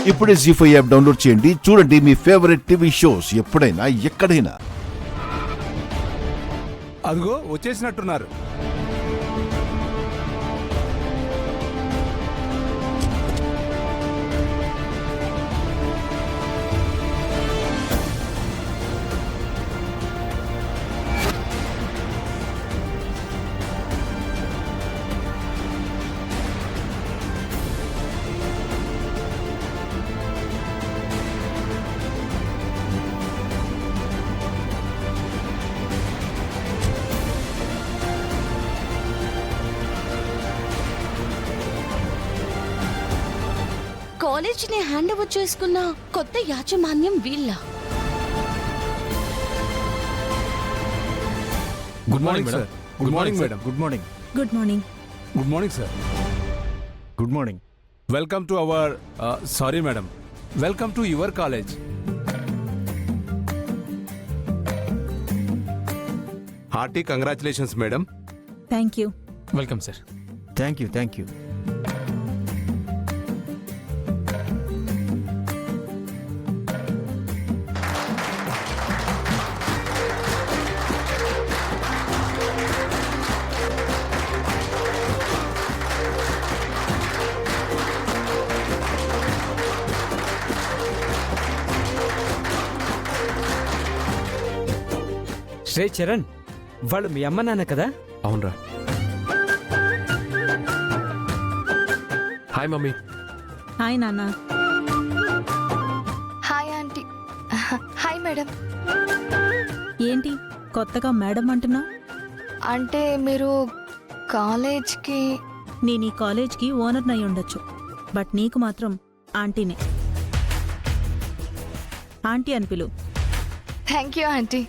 ఇప్పుడే జీ5 app download చేయండి. చూడండి మీ ఫేవరెట్ టీవీ షోస్ ఎప్పుడైనా ఎక్కడైనా. అదిగో వచ్చేసినట్టున్నారు. కాలేజ్ ని హ్యాండ్ ఓవర్ చేసుకున్న కొత్త యాజమాన్యం వీళ్ళ. Good morning sir. Good morning madam. Good morning. Good morning. Good morning sir. Good morning. Welcome to our sorry madam, welcome to your college. Hearty congratulations madam. Thank you. Welcome sir. Thank you. Thank you. Shri Charan, వాళ్ళు మీ అమ్మ నాన్న కదా? అవునరా. Hi mummy. Hi నాన్న. Hi aunty. Hi madam. ఏంటి కొత్తగా madam అంటున్నావు? అంటే మీరు కాలేజ్కి? నేను ఈ కాలేజ్కి ఓనర్ నై ఉండొచ్చు, బట్ నీకు మాత్రం ఆంటీనే. ఆంటీ అని పిలు. Thank you aunty.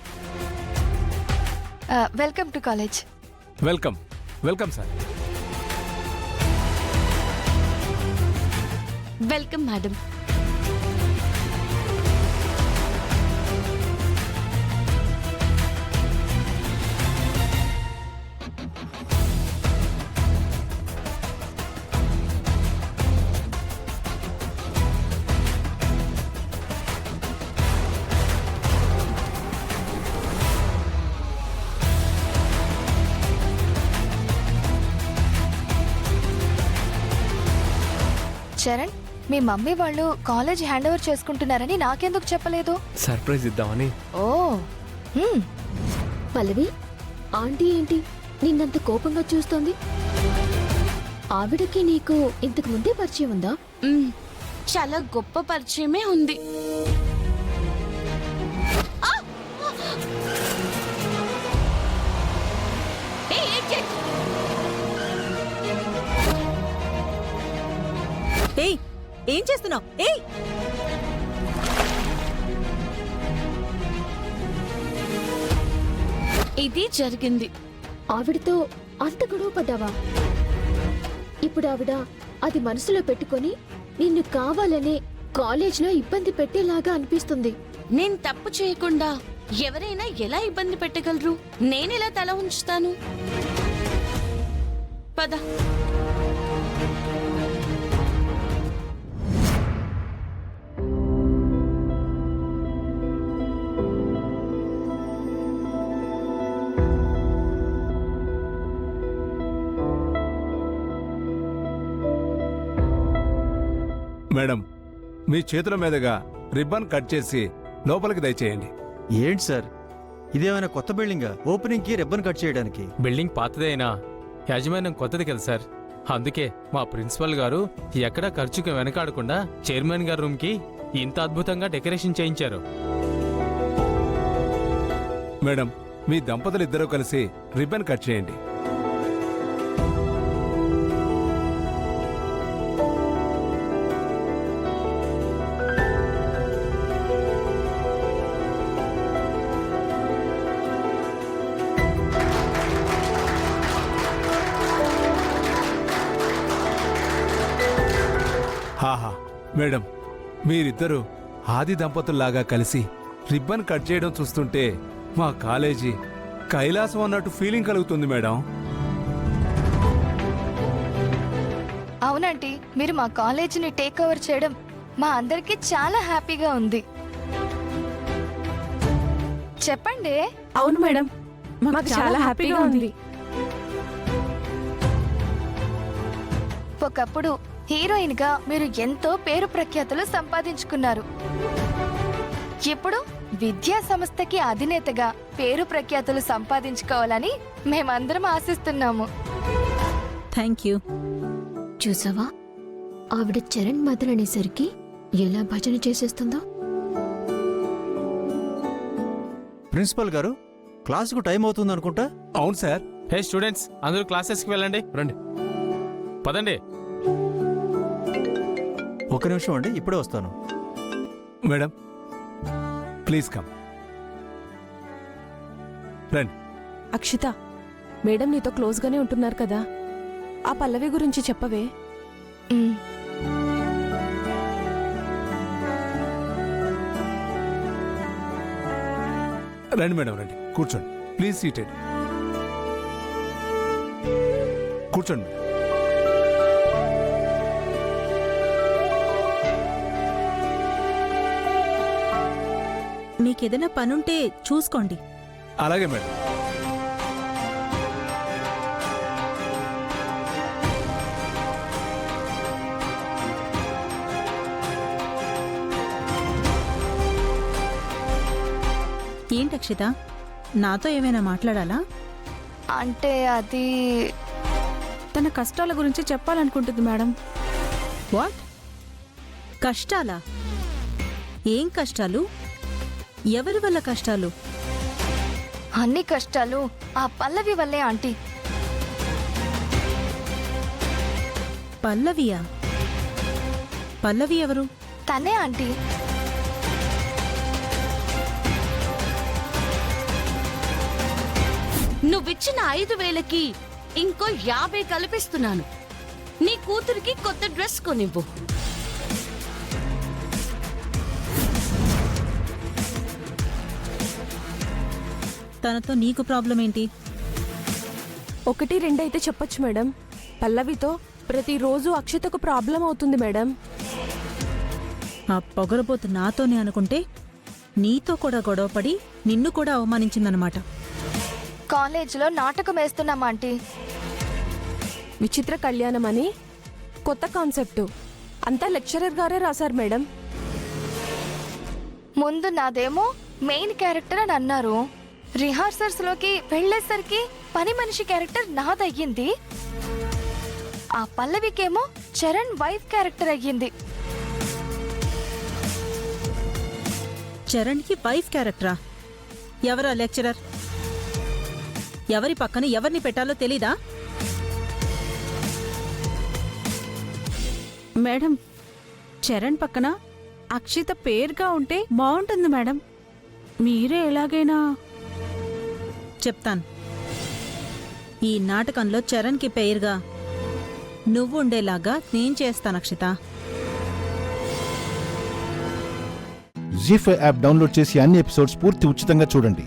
Welcome to college. Welcome. Welcome sir. Welcome madam. Charan, me mummy వాళ్ళు కాలేజ్ హ్యాండ్ ఓవర్ చేసుకుంటున్నారని నాకెందుకు చెప్పలేదు? సర్ప్రైజ్ ఇద్దామని. ఓ. పల్లవి, ఆంటీ ఏంటి నిన్నంత కోపంగా చూస్తోంది? ఆవిడకి నీకు ఇంతకు ముందే పరిచయం ఉందా? చాలా గొప్ప పరిచయమే ఉంది. ఏయ్, ఏం చేస్తున్నావు? ఏయ్, ఇది జరిగింది. ఆవిడతో అంత గొడవ పడ్డావా? ఇప్పుడు ఆవిడ అది మనసులో పెట్టుకొని నిన్ను కావాలనే కాలేజ్లో ఇబ్బంది పెట్టేలాగా అనిపిస్తుంది. నేను తప్పు చేయకుండా ఎవరైనా ఎలా ఇబ్బంది పెట్టగలరు? నేనెలా తల ఉంచుతాను? పద. మేడం, మీ చేతుల మీదుగా రిబ్బన్ కట్ చేసి లోపలికి దయచేయండి. ఏంటి సార్, ఇదేమైనా కొత్త బిల్డింగా ఓపెనింగ్కి రిబ్బన్ కట్ చేయడానికి? బిల్డింగ్ పాతదే అయినా యాజమాన్యం కొత్తది కదా సార్. అందుకే మా ప్రిన్సిపల్ గారు ఎక్కడా ఖర్చుకు వెనకాడకుండా చైర్మన్ గారి రూమ్కి ఇంత అద్భుతంగా డెకరేషన్ చేయించారు. మేడం, మీ దంపతులు ఇద్దరూ కలిసి రిబ్బన్ కట్ చేయండి. హాహా మేడం, మీరిద్దరూ ఆది దంపతుల్లాగా కలిసి రిబ్బన్ కట్ చేయడం చూస్తుంటే మా కాలేజీ కైలాసం అన్నట్టు ఫీలింగ్ కలుగుతుంది మేడం. అవునండి, మీరు మా కాలేజీని టేక్ ఓవర్ చేయడం మా అందరికి చాలా హ్యాపీగా ఉంది. చెప్పండి. అవును మేడం, మాకు చాలా హ్యాపీగా ఉంది. ఒకప్పుడు హీరోయిన్ గా మీరు ఎంతో పేరు ప్రఖ్యాతులు సంపాదించుకున్నారు. ఇప్పుడు విద్యా సంస్థకి అధినేతగా పేరు ప్రఖ్యాతులు సంపాదించుకోవాలని మేమందరం ఆశిస్తున్నాము. Thank you. చూసావా, ఆవిడ చరణ్ మదర్ అనేసరికి ఎలా భజన చేసేస్తుందో. ప్రిన్సిపల్ గారు, క్లాసుకు టైం అవుతుంది అనుకుంటా. అవును సార్. హే స్టూడెంట్స్, అందరూ క్లాసెస్కి వెళ్ళండి. రండి, పదండి. ఒక నిమిషం అండి, ఇప్పుడే వస్తాను. Madam please come. రండి. అక్షిత, మేడం నీతో క్లోజ్గానే ఉంటున్నారు కదా, ఆ పల్లవి గురించి చెప్పవే. మ్, రండి మేడం, రండి, కూర్చోండి. Please seated. కూర్చోండి మేడం. మీకేదైనా పనుంటే చూసుకోండి. అలాగే మేడం. ఏంటి అక్షిత, నాతో ఏమైనా మాట్లాడాలా? అంటే అది తన కష్టాల గురించి చెప్పాలనుకుంటుంది మేడం. వాట్? కష్టాలా? ఏం కష్టాలు? ఎవరి వల్ల కష్టాలు? అన్ని కష్టాలు ఆ పల్లవి వల్లే ఆంటీ. పల్లవియా? పల్లవి ఎవరు? తనే ఆంటీ. నువ్విచ్చిన 5,000కి ఇంకో 50 కల్పిస్తున్నాను. నీ కూతురికి కొత్త డ్రెస్ కొనివ్వు. తనతో నీకు ప్రాబ్లం ఏంటి? 1, 2 అయితే చెప్పొచ్చు మేడం. పల్లవితో ప్రతిరోజు అక్షితకు ప్రాబ్లం అవుతుంది మేడం. ఆ పొగరబోతు నాతోనే అనుకుంటే నీతో కూడా గొడవపడి నిన్ను కూడా అవమానించిందనమాట. కాలేజీలో నాటకం వేస్తున్నాం ఆంటీ. విచిత్ర కళ్యాణం అని కొత్త కాన్సెప్ట్ అంతా లెక్చరర్ గారే రాశారు మేడం. ముందు నాదేమో మెయిన్ క్యారెక్టర్ అని అన్నారు. రిహార్సల్స్ లోకి వెళ్ళేసరికి పని మనిషి క్యారెక్టర్ నాదయ్యింది. ఆ పల్లవికేమో చరణ్ వైఫ్ క్యారెక్టర్ అయ్యింది. చరణ్కి వైఫ్ క్యారెక్టరా? ఎవరా లెక్చరర్? ఎవరి పక్కన ఎవరిని పెట్టాలో తెలీదా? మేడం, చరణ్ పక్కన అక్షిత పేరుగా ఉంటే బాగుంటుంది మేడం. మీరే ఎలాగైనా చెప్తాను. ఈ నాటకంలో చరణ్కి పేరుగా నువ్వు ఉండేలాగా నేను చేస్తాను అక్షిత. జీ5 యాప్ డౌన్లోడ్ చేసి అన్ని ఎపిసోడ్స్ పూర్తి ఉచితంగా చూడండి.